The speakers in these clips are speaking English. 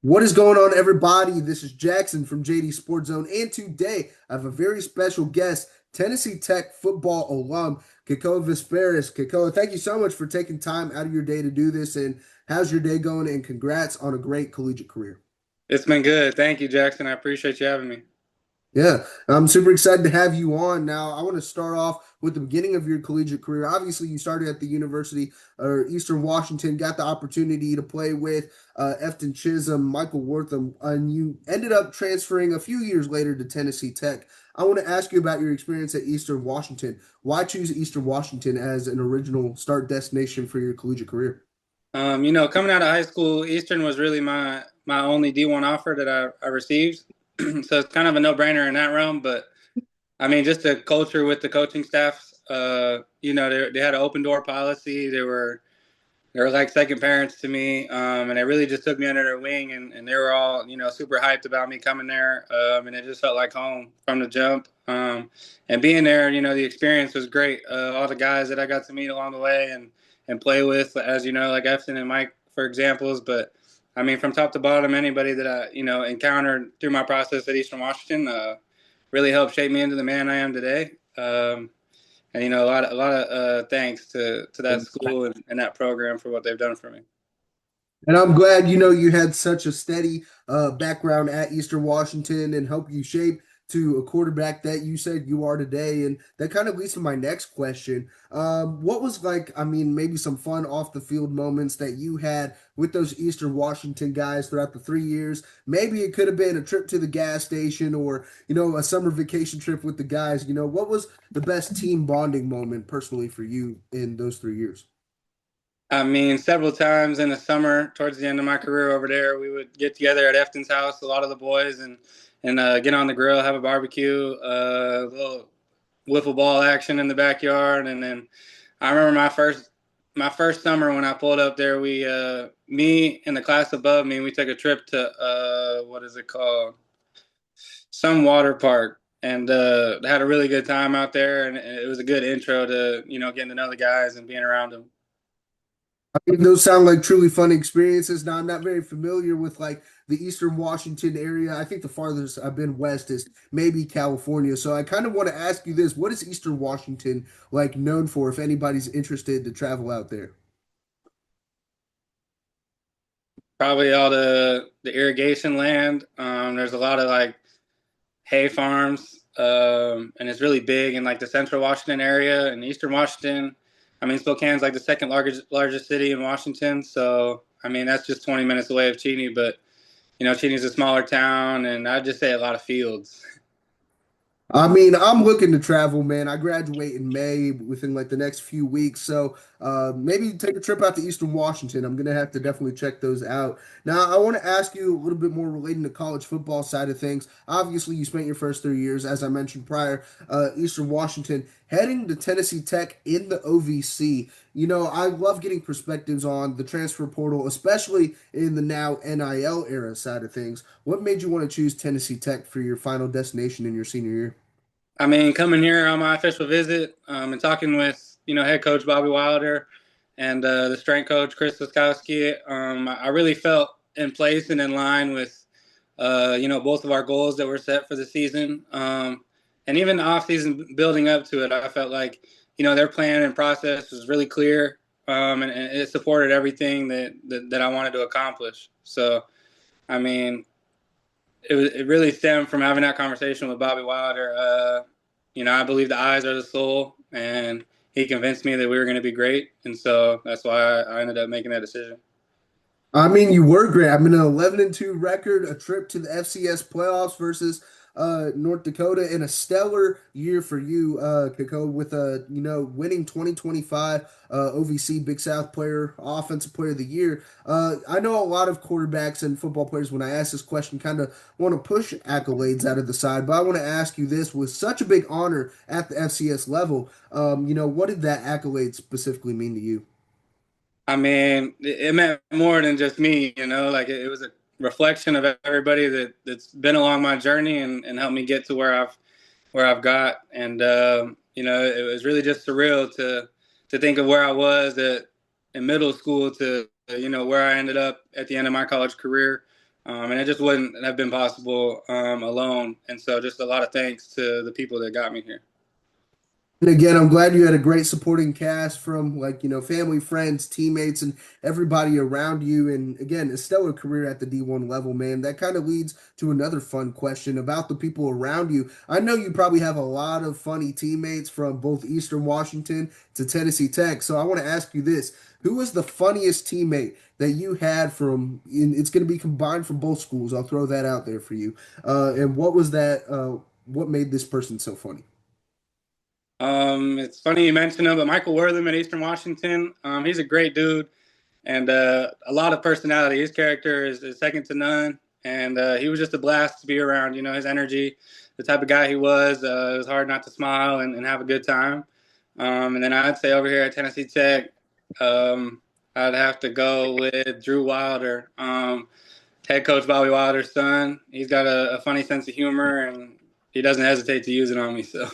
What is going on, everybody? This is Jackson from JD Sports Zone, and today I have a very special guest, Tennessee Tech football alum, Kekoa Visperas. Kekoa, thank you so much for taking time out of your day to do this. And how's your day going? And congrats on a great collegiate career. It's been good. Thank you, Jackson. I appreciate you having me. Yeah, I'm super excited to have you on. Now, I want to start off with the beginning of your collegiate career. Obviously, you started at the University or Eastern Washington, got the opportunity to play with Efton Chisholm, Michael Wortham, and you ended up transferring a few years later to Tennessee Tech. I want to ask you about your experience at Eastern Washington. Why choose Eastern Washington as an original start destination for your collegiate career? Coming out of high school, Eastern was really my only D1 offer that I received. So it's kind of a no-brainer in that realm. But I mean, just the culture with the coaching staffs. They had an open door policy. They were like second parents to me, and they really just took me under their wing, and they were all super hyped about me coming there, and it just felt like home from the jump. And being there, the experience was great. All the guys that I got to meet along the way and play with, as you know, like Efton and Mike for examples. But I mean, from top to bottom, anybody that I encountered through my process at Eastern Washington really helped shape me into the man I am today. And a lot of thanks to that school and that program for what they've done for me. And I'm glad you had such a steady background at Eastern Washington and helped you shape to a quarterback that you said you are today. And that kind of leads to my next question. What was like, I mean, maybe some fun off the field moments that you had with those Eastern Washington guys throughout the 3 years? Maybe it could have been a trip to the gas station or, a summer vacation trip with the guys. What was the best team bonding moment personally for you in those 3 years? I mean, several times in the summer, towards the end of my career over there, we would get together at Efton's house, a lot of the boys, and get on the grill, have a barbecue, a little wiffle ball action in the backyard, and then I remember my first summer when I pulled up there. Me and the class above me, we took a trip to what is it called? Some water park, and had a really good time out there, and it was a good intro to getting to know the guys and being around them. Those sound like truly fun experiences. Now, I'm not very familiar with like the Eastern Washington area. I think the farthest I've been west is maybe California. So I kind of want to ask you this. What is Eastern Washington like known for if anybody's interested to travel out there? Probably all the irrigation land. There's a lot of like hay farms, and it's really big in like the central Washington area and eastern Washington. I mean, Spokane's like the second largest city in Washington, so I mean that's just 20 minutes away of Cheney. But Cheney's a smaller town, and I'd just say a lot of fields. I mean, I'm looking to travel, man. I graduate in May within like the next few weeks. So maybe take a trip out to Eastern Washington. I'm gonna have to definitely check those out. Now, I want to ask you a little bit more relating to college football side of things. Obviously, you spent your first 3 years, as I mentioned prior, Eastern Washington, heading to Tennessee Tech in the OVC. I love getting perspectives on the transfer portal, especially in the now NIL era side of things. What made you want to choose Tennessee Tech for your final destination in your senior year? I mean, coming here on my official visit, and talking with head coach Bobby Wilder and the strength coach Chris Wiskowski, I really felt in place and in line with both of our goals that were set for the season. And even the offseason building up to it, I felt like their plan and process was really clear, and it supported everything that I wanted to accomplish. So, I mean, it really stemmed from having that conversation with Bobby Wilder. I believe the eyes are the soul, and he convinced me that we were going to be great, and so that's why I ended up making that decision. I mean, you were great. I mean, an 11-2 record, a trip to the FCS playoffs versus North Dakota, and a stellar year for you, Kako, with winning 2025 OVC Big South Player Offensive Player of the Year. I know a lot of quarterbacks and football players, when I ask this question, kind of want to push accolades out of the side, but I want to ask you this: with such a big honor at the FCS level, what did that accolade specifically mean to you? I mean, it meant more than just me, like it was a reflection of everybody that's been along my journey and helped me get to where I've got. And it was really just surreal to think of where I was in middle school to where I ended up at the end of my college career. And it just wouldn't have been possible alone. And so, just a lot of thanks to the people that got me here. And again, I'm glad you had a great supporting cast from like, family, friends, teammates, and everybody around you. And again, a stellar career at the D1 level, man. That kind of leads to another fun question about the people around you. I know you probably have a lot of funny teammates from both Eastern Washington to Tennessee Tech. So I want to ask you this. Who was the funniest teammate that you had it's going to be combined from both schools. I'll throw that out there for you. And what was that? What made this person so funny? It's funny you mentioned him, but Michael Wortham at Eastern Washington, he's a great dude and a lot of personality. His character is second to none, and he was just a blast to be around. You know, his energy, the type of guy he was, it was hard not to smile and have a good time. And then I'd say over here at Tennessee Tech, um, I'd have to go with Drew Wilder, head coach Bobby Wilder's son. He's got a funny sense of humor, and he doesn't hesitate to use it on me. So.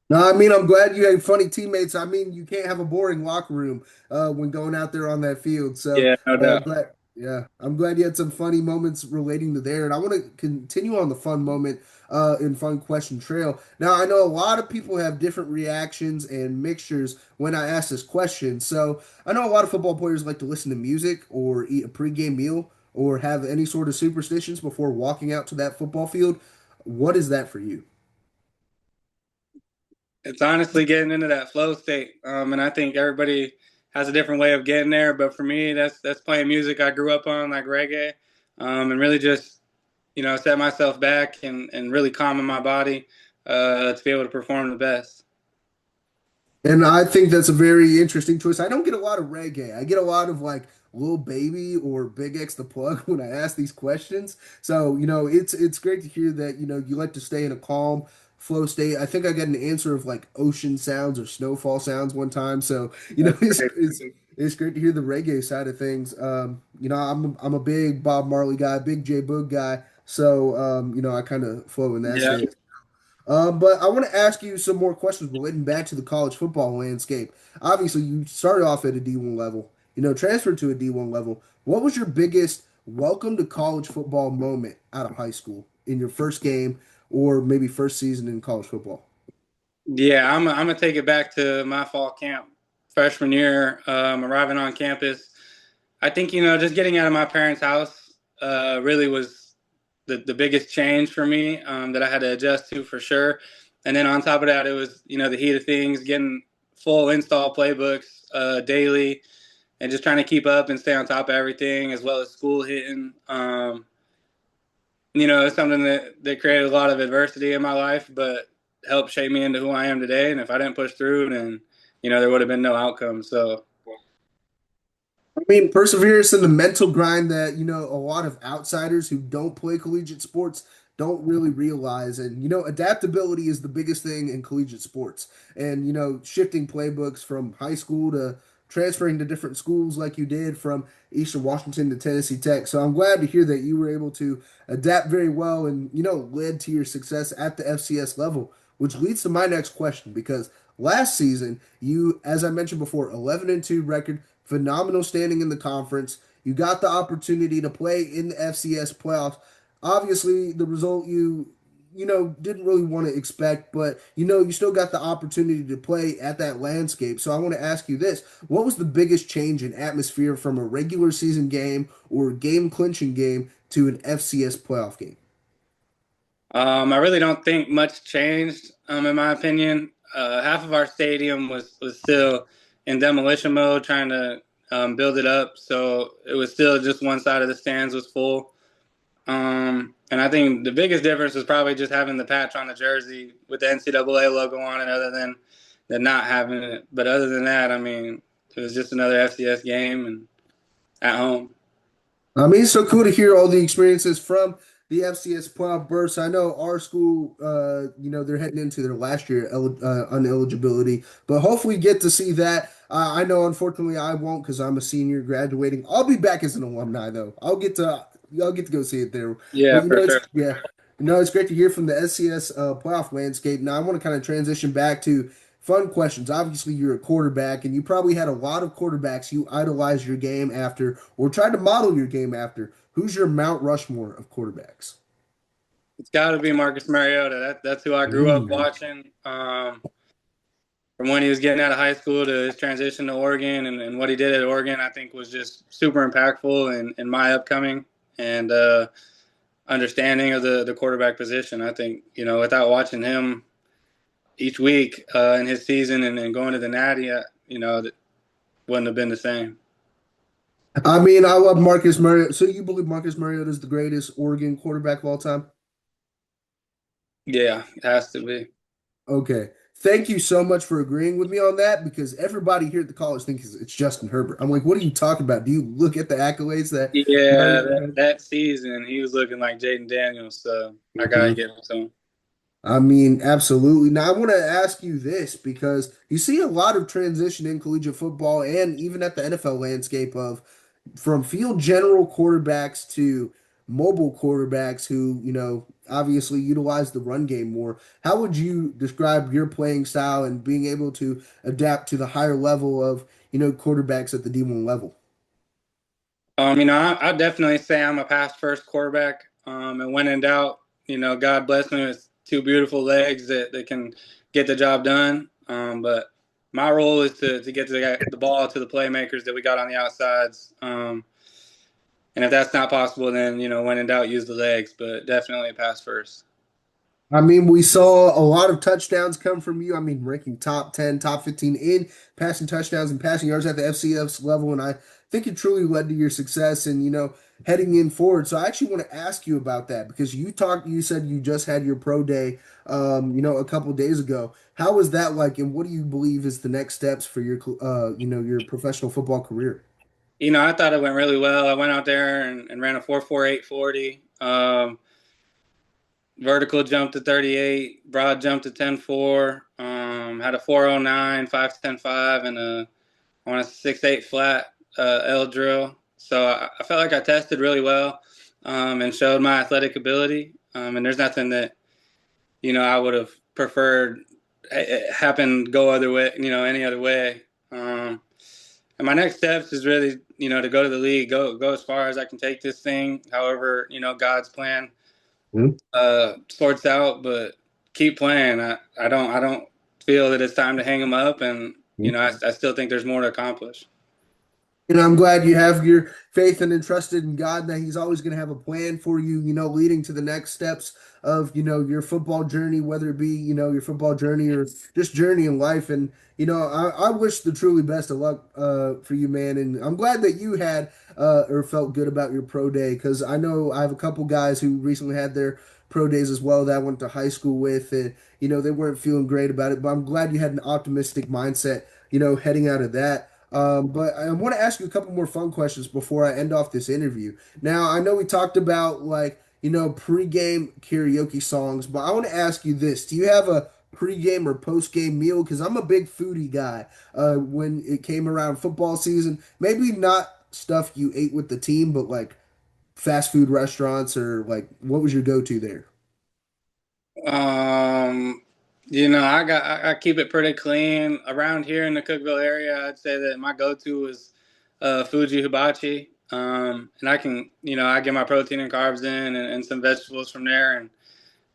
No, I mean, I'm glad you had funny teammates. I mean, you can't have a boring locker room when going out there on that field. So, Yeah, no doubt. I'm glad you had some funny moments relating to there. And I want to continue on the fun moment and fun question trail. Now, I know a lot of people have different reactions and mixtures when I ask this question. So, I know a lot of football players like to listen to music or eat a pregame meal or have any sort of superstitions before walking out to that football field. What is that for you? It's honestly getting into that flow state, and I think everybody has a different way of getting there. But for me, that's playing music I grew up on, like reggae, and really just set myself back and really calming my body to be able to perform the best. And I think that's a very interesting choice. I don't get a lot of reggae. I get a lot of like Lil Baby or Big X the Plug when I ask these questions. So, it's great to hear that, you like to stay in a calm flow state. I think I got an answer of like ocean sounds or snowfall sounds one time. So, That's great. it's great to hear the reggae side of things. I'm a big Bob Marley guy, big J Boog guy. So, I kind of flow in that Yeah, state. But I want to ask you some more questions relating back to the college football landscape. Obviously, you started off at a D1 level, transferred to a D1 level. What was your biggest welcome to college football moment out of high school in your first game or maybe first season in college football? yeah. I'm gonna take it back to my fall camp, freshman year, arriving on campus. I think just getting out of my parents' house really was the biggest change for me that I had to adjust to for sure. And then on top of that, it was the heat of things, getting full install playbooks daily, and just trying to keep up and stay on top of everything, as well as school hitting. It's something that created a lot of adversity in my life, but helped shape me into who I am today. And if I didn't push through, then there would have been no outcome. So I mean, perseverance and the mental grind that, a lot of outsiders who don't play collegiate sports don't really realize. And, adaptability is the biggest thing in collegiate sports. And, shifting playbooks from high school to transferring to different schools like you did from Eastern Washington to Tennessee Tech. So I'm glad to hear that you were able to adapt very well and, led to your success at the FCS level, which leads to my next question because last season, as I mentioned before, 11-2 record, phenomenal standing in the conference. You got the opportunity to play in the FCS playoffs. Obviously, the result you didn't really want to expect, but you still got the opportunity to play at that landscape. So I want to ask you this. What was the biggest change in atmosphere from a regular season game or game clinching game to an FCS playoff game? I really don't think much changed, in my opinion. Half of our stadium was still in demolition mode, trying to build it up. So it was still just one side of the stands was full. And I think the biggest difference was probably just having the patch on the jersey with the NCAA logo on it, other than not having it. But other than that, I mean, it was just another FCS game and at home. I mean, it's so cool to hear all the experiences from the FCS playoff bursts. I know our school, they're heading into their last year uneligibility, but hopefully get to see that. I know, unfortunately, I won't because I'm a senior graduating. I'll be back as an alumni though. I'll get to go see it there. Yeah, But for it's sure. yeah, it's great to hear from the SCS playoff landscape. Now I want to kind of transition back to fun questions. Obviously, you're a quarterback, and you probably had a lot of quarterbacks you idolized your game after or tried to model your game after. Who's your Mount Rushmore of quarterbacks? It's got to be Marcus Mariota. That's who I grew up Ooh. watching. From when he was getting out of high school to his transition to Oregon, and what he did at Oregon, I think was just super impactful in my upcoming and understanding of the quarterback position. I think, without watching him each week in his season and going to the Natty, that wouldn't have been the same. I mean, I love Marcus Mariota. So you believe Marcus Mariota is the greatest Oregon quarterback of all time? Yeah, it has to be. Okay. Thank you so much for agreeing with me on that because everybody here at the college thinks it's Justin Herbert. I'm like, what are you talking about? Do you look at the accolades that Yeah, Mariota that, had? that season he was looking like Jaden Daniels, so I gotta Mhm. give it to him. I mean, absolutely. Now, I want to ask you this because you see a lot of transition in collegiate football and even at the NFL landscape of from field general quarterbacks to mobile quarterbacks who, obviously utilize the run game more. How would you describe your playing style and being able to adapt to the higher level of, quarterbacks at the D1 level? I definitely say I'm a pass first quarterback. And when in doubt, God bless me with two beautiful legs that can get the job done. But my role is to get the ball to the playmakers that we got on the outsides. And if that's not possible, then when in doubt, use the legs. But definitely pass first. I mean, we saw a lot of touchdowns come from you. I mean, ranking top 10, top 15 in passing touchdowns and passing yards at the FCS level. And I think it truly led to your success and, heading in forward. So I actually want to ask you about that because you said you just had your pro day, a couple days ago. How was that like? And what do you believe is the next steps for your professional football career? I thought it went really well. I went out there and ran a 4.48 40. Vertical jump to 38, broad jump to 10.4. Had a 4.09, 5.10.5, and on a 6.8 flat L drill. So I felt like I tested really well and showed my athletic ability. And there's nothing that I would have preferred happen go other way, any other way. And my next steps is really to go to the league, go as far as I can take this thing. However, God's plan sorts out, but keep playing. I don't feel that it's time to hang them up, and I still think there's more to accomplish. I'm glad you have your faith and entrusted in God that He's always going to have a plan for you, leading to the next steps of, your football journey, whether it be, your football journey or just journey in life. And, I wish the truly best of luck for you, man. And I'm glad that you had or felt good about your pro day because I know I have a couple guys who recently had their pro days as well that I went to high school with. And, they weren't feeling great about it, but I'm glad you had an optimistic mindset, heading out of that. But I want to ask you a couple more fun questions before I end off this interview. Now, I know we talked about like, pregame karaoke songs, but I want to ask you this. Do you have a pregame or postgame meal? Because I'm a big foodie guy. When it came around football season, maybe not stuff you ate with the team, but like fast food restaurants or like what was your go-to there? Um, I keep it pretty clean around here in the Cookeville area. I'd say that my go-to is Fuji Hibachi. And I get my protein and carbs in and some vegetables from there, and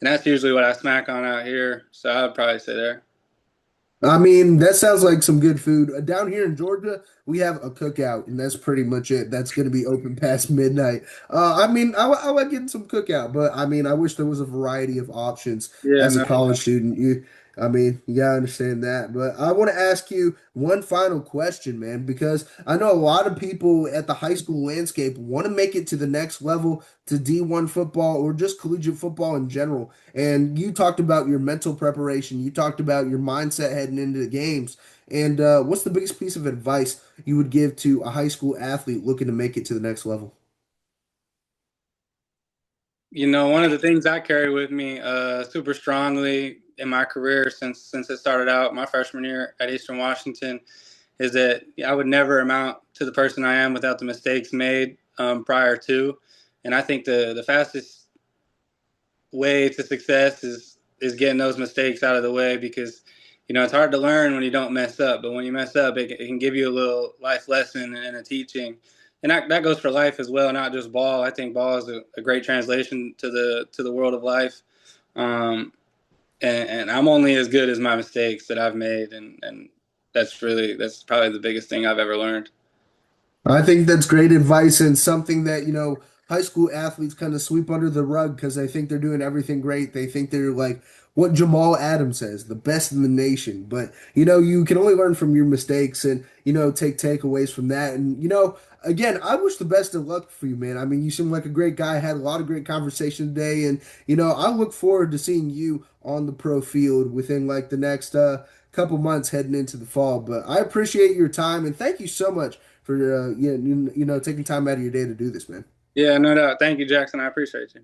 that's usually what I smack on out here. So I'd probably say there. I mean, that sounds like some good food. Down here in Georgia, we have a cookout, and that's pretty much it. That's going to be open past midnight. I mean, I like getting some cookout, but I mean, I wish there was a variety of options Yeah, as a no. college student. I mean, you gotta understand that. But I want to ask you one final question, man, because I know a lot of people at the high school landscape want to make it to the next level to D1 football or just collegiate football in general. And you talked about your mental preparation. You talked about your mindset heading into the games. And what's the biggest piece of advice you would give to a high school athlete looking to make it to the next level? One of the things I carry with me super strongly in my career since it started out my freshman year at Eastern Washington is that I would never amount to the person I am without the mistakes made prior to. And I think the fastest way to success is getting those mistakes out of the way because it's hard to learn when you don't mess up, but when you mess up, it can give you a little life lesson and a teaching. And that goes for life as well, not just ball. I think ball is a great translation to the world of life. Um, and I'm only as good as my mistakes that I've made, and that's probably the biggest thing I've ever learned. I think that's great advice and something that, high school athletes kind of sweep under the rug because they think they're doing everything great. They think they're like what Jamal Adams says, the best in the nation. But, you can only learn from your mistakes and, take takeaways from that. And, again, I wish the best of luck for you, man. I mean, you seem like a great guy. I had a lot of great conversation today. And, I look forward to seeing you on the pro field within like the next couple months heading into the fall. But I appreciate your time and thank you so much for taking time out of your day to do this, man. Yeah, no doubt. Thank you, Jackson. I appreciate you.